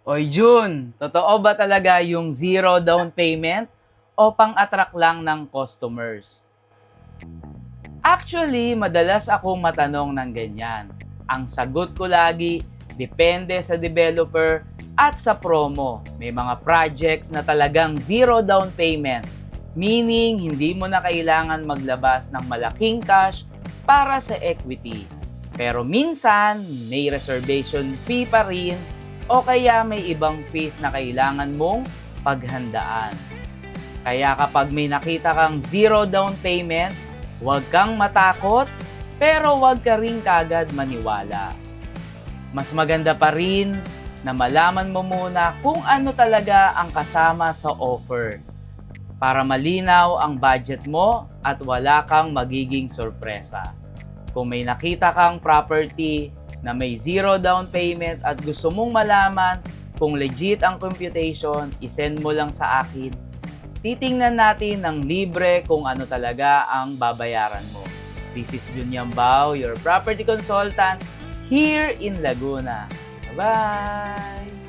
Oy Jun, totoo ba talaga yung zero down payment o pang-attract lang ng customers? Actually, madalas akong matanong ng ganyan. Ang sagot ko lagi, depende sa developer at sa promo. May mga projects na talagang zero down payment, meaning hindi mo na kailangan maglabas ng malaking cash para sa equity. Pero minsan, may reservation fee pa rin o kaya may ibang fees na kailangan mong paghandaan. Kaya kapag may nakita kang zero down payment, huwag kang matakot, pero huwag ka rin kagad maniwala. Mas maganda pa rin na malaman mo muna kung ano talaga ang kasama sa offer para malinaw ang budget mo at wala kang magiging sorpresa. Kung may nakita kang property na may zero down payment at gusto mong malaman kung legit ang computation, isend mo lang sa akin. Titingnan natin ng libre kung ano talaga ang babayaran mo. This is Junyam Bao, your property consultant here in Laguna. Bye-bye!